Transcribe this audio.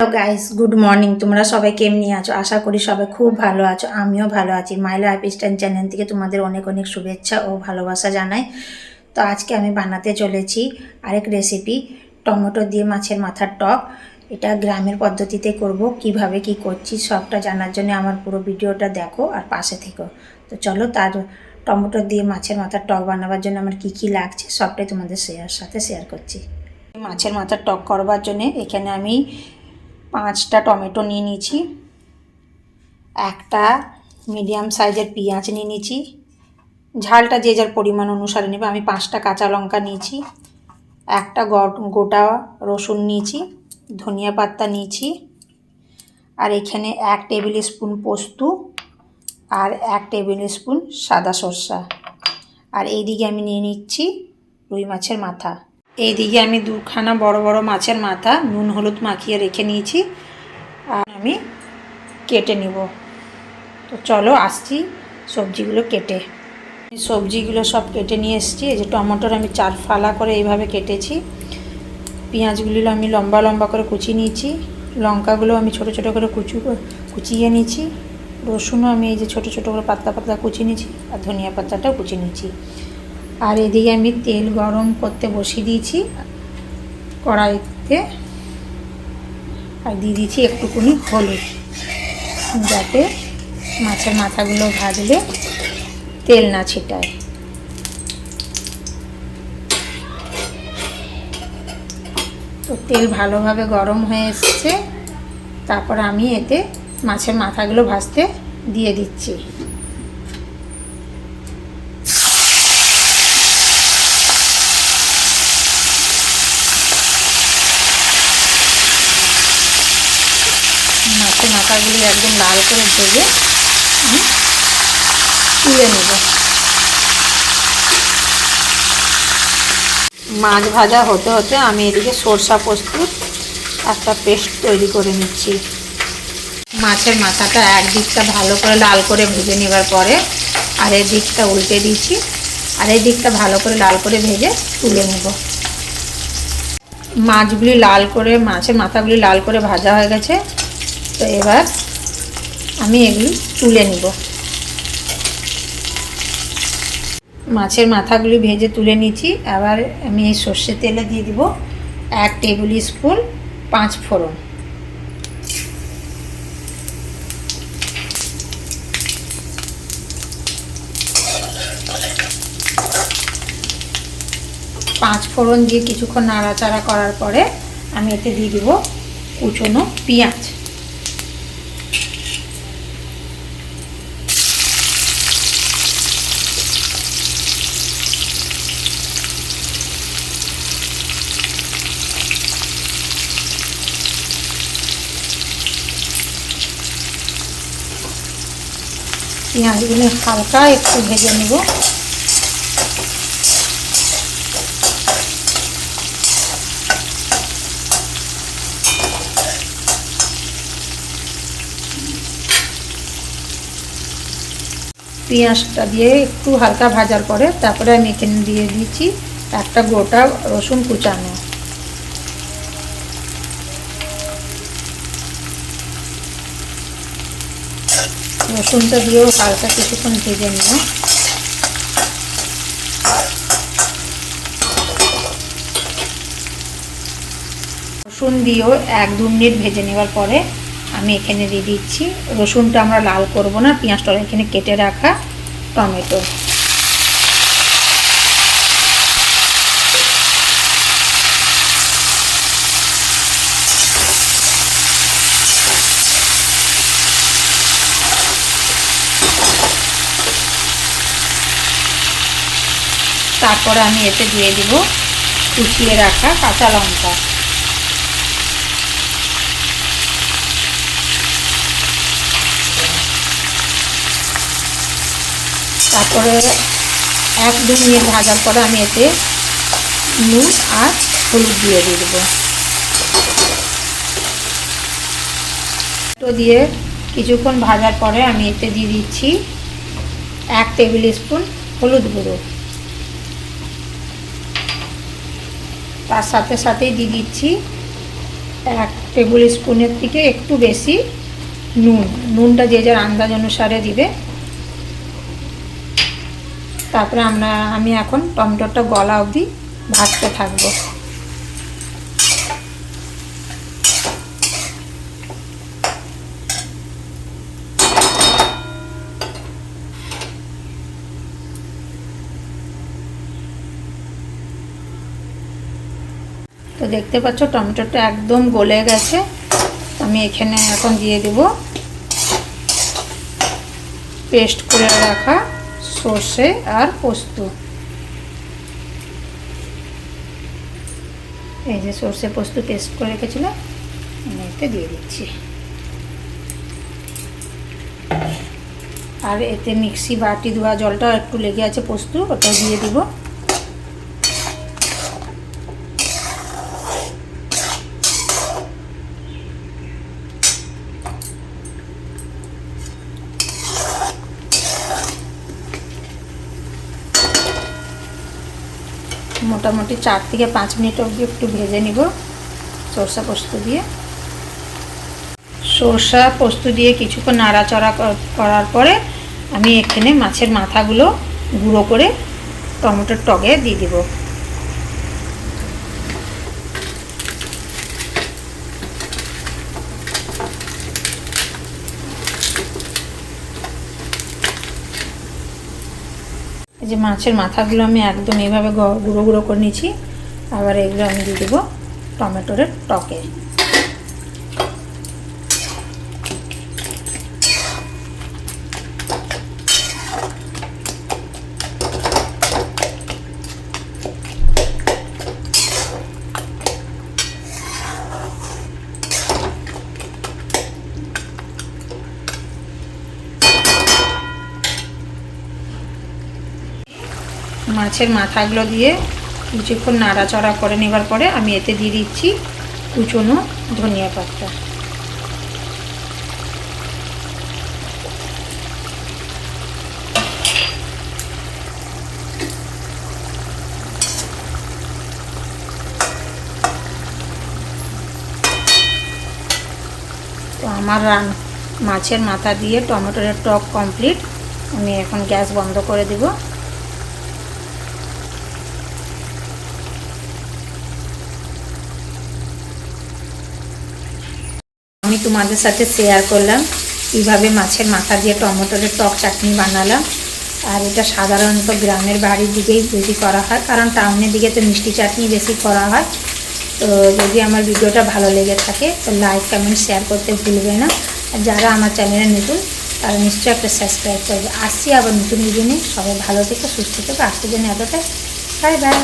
Hello guys, good morning. তোমরা সবাই কেমনি আছো? আশা করি সবাই খুব ভালো আছো। আমিও ভালো আছি। মাই লাইফ স্টাইল চ্যানেল থেকে তোমাদের অনেক অনেক শুভেচ্ছা ও ভালোবাসা জানাই। তো আজকে আমি বানাতে চলেছি আরেক রেসিপি, টমেটো দিয়ে মাছের মাথার টক। এটা গ্রামের পদ্ধতিতে করব। কিভাবে কি করছি সবটা জানার জন্য আমার পুরো ভিডিওটা দেখো আর পাশে থেকো। তো চলো, তার টমেটো দিয়ে মাছের মাথার টক বানাবার জন্য আমার কি লাগছে সবটাই তোমাদের সাথে শেয়ার করছি। মাছের মাথার টক করবার জন্য এখানে আমি 5টা টমেটো নিয়ে নিয়েছি, একটা মিডিয়াম সাইজের পেঁয়াজ নিয়ে নিয়েছি, ঝালটা যে যার পরিমাণ অনুসারে নেবে। আমি 5টা কাঁচা লঙ্কা নিয়েছি, একটা গোটা রসুন নিয়েছি, ধনিয়া পাতা নিয়েছি, আর এখানে 1 টেবিল স্পুন পোস্ত আর 1 টেবিল স্পুন সাদা সরষা। আর এইদিকে আমি নিয়ে নিচ্ছি রুই মাছের মাথা। এইদিকে আমি 2খানা বড় বড় মাছের মাথা নুন হলুদ মাখিয়ে রেখে নিয়েছি, আর আমি কেটে নিব। তো চলো আসছি সবজিগুলো কেটে। সবজিগুলো সব কেটে নিয়ে এসেছি। এই যে টমেটোর আমি 4 ফালা করে এইভাবে কেটেছি, পেঁয়াজগুলো আমি লম্বা লম্বা করে কুচিয়ে নিয়েছি, লঙ্কাগুলো আমি ছোট ছোট করে কুচিয়ে নিয়েছি, রসুনও আমি এই যে ছোট ছোট করে পাতলা পাতলা কুচিয়ে নিয়েছি, আর ধনিয়া পাতাটাও কুচিয়ে নিয়েছি। আর এদিকে আমি তেল গরম করতে বসিয়ে দিয়েছি কড়াইতে, আর দিয়ে দিয়েছি একটুকুনি হলুদ, যাতে মাছের মাথাগুলো ভাজলে তেল না ছিটায়। তো তেল ভালোভাবে গরম হয়ে এসেছে, তারপর আমি এতে মাছের মাথাগুলো ভাজতে দিয়ে দিচ্ছি। মাছের মাথাগুলি একদম লাল করে ভেজে আমি তুলে নেব। মাছ ভাজা হতে হতে আমি এদিকে সরষা পোস্তুর একটা পেস্ট তৈরি করে নিচ্ছি। মাছের মাথাটা একদিকটা ভালো করে লাল করে ভেজে নেবার পরে আর এই দিকটা উল্টে দিচ্ছি, আর এই দিকটা ভালো করে লাল করে ভেজে তুলে নেব। মাছের মাথাগুলি লাল করে ভাজা হয়ে গেছে। তো এবার আমি এগুলি তুলে নিব। মাছের মাথাগুলি ভেজে তুলে নিচ্ছি। এবার আমি এই সর্ষের তেলে দিয়ে দিব 1 টেবিল স্পুন 5 ফোড়ন। পাঁচ ফোড়ন দিয়ে কিছুক্ষণ নাড়াচাড়া করার পরে আমি এতে দিয়ে দিব কুচনো পেঁয়াজ। পেঁয়াজগুলো হালকা একটু ভেজে নেব। পেঁয়াজটা দিয়ে একটু হালকা ভাজার পরে তারপরে আমি এখানে দিয়ে দিচ্ছি একটা গোটা রসুন কুচানো। রসুনটা দিয়েও হালকা কিছুক্ষণ ভেজে নেব। রসুন দিয়েও 1-2 মিনিট ভেজে নেওয়ার পরে আমি এখানে দিয়ে দিচ্ছি, রসুনটা আমরা লাল করব না, পেঁয়াজটা এখানে কেটে রাখা টমেটো। তারপরে আমি এতে দিয়ে দিব কুচিয়ে রাখা কাঁচা লঙ্কা। তারপরে 1-2 মিনিট ভাজার পরে আমি এতে নুন আর হলুদ দিয়ে দেব। তো দিয়ে কিছুক্ষণ ভাজার পরে আমি এতে দিয়ে দিচ্ছি 1 টেবিল স্পুন হলুদ গুঁড়ো। তার সাথে সাথেই দিয়ে দিচ্ছি 1 টেবিল স্পুনের থেকে একটু বেশি নুনটা যে যার আন্দাজ অনুসারে দিবে। তারপরে আমি এখন টমেটোটা গলা অবধি ভাজতে থাকবো। তো দেখতে পাচ্ছ টমেটোটা একদম গলে গেছে। আমি এখানে এখন দিয়ে দেব পেস্ট করে রাখা সর্ষে আর পোস্ত। এই যে সর্ষে পোস্ত পেস্ট করে রেখেছিলাম আমি এতে দিয়ে দিচ্ছি। আর এতে মিক্সি বাটি ধোয়া জলটা একটু লেগে আছে পোস্ত, ওটা দিয়ে দিব। মোটামুটি 4 থেকে 5 মিনিট অবধি একটু ভেজে নিব সরষা পোস্ত দিয়ে। সরষা পোস্ত দিয়ে কিছুক্ষণ নাড়াচাড়া করার পরে আমি এখানে মাছের মাথাগুলো গুঁড়ো করে টমেটোর টকে দিয়ে দিব। এই যে মাছের মাথাগুলো আমি একদম এইভাবে গুঁড়ো গুঁড়ো করে নিয়েছি। আবার এগুলো আমি দিয়ে দেবো টমেটোর টকে। মাছের মাথাগুলো দিয়ে কিছুক্ষণ নাড়াচাড়া করে নেবার পরে আমি এতে দিয়ে দিচ্ছি কুচনো ধনিয়া পাতা। তো আমার মাছের মাথা দিয়ে টমেটোর টক কমপ্লিট। আমি এখন গ্যাস বন্ধ করে দেব। আমি তোমাদের সাথে শেয়ার করলাম কীভাবে মাছের মাথা দিয়ে টমেটোর টক চাটনি বানালাম। আর এটা সাধারণত গ্রামের বাড়ির দিকেই বেশি করা হয়, কারণ টাউনের দিকে তো মিষ্টি চাটনি বেশি করা হয়। তো যদি আমার ভিডিওটা ভালো লেগে থাকে তো লাইক কমেন্ট শেয়ার করতে ভুলবে না। আর যারা আমার চ্যানেলে নতুন তারা নিশ্চয়ই একটা সাবস্ক্রাইব করবে। আসছি আবার নতুন ভিডিও নিয়ে। সবাই ভালো থেকো, সুস্থ থেকো। আজকের জন্য এতটাই। Bye bye.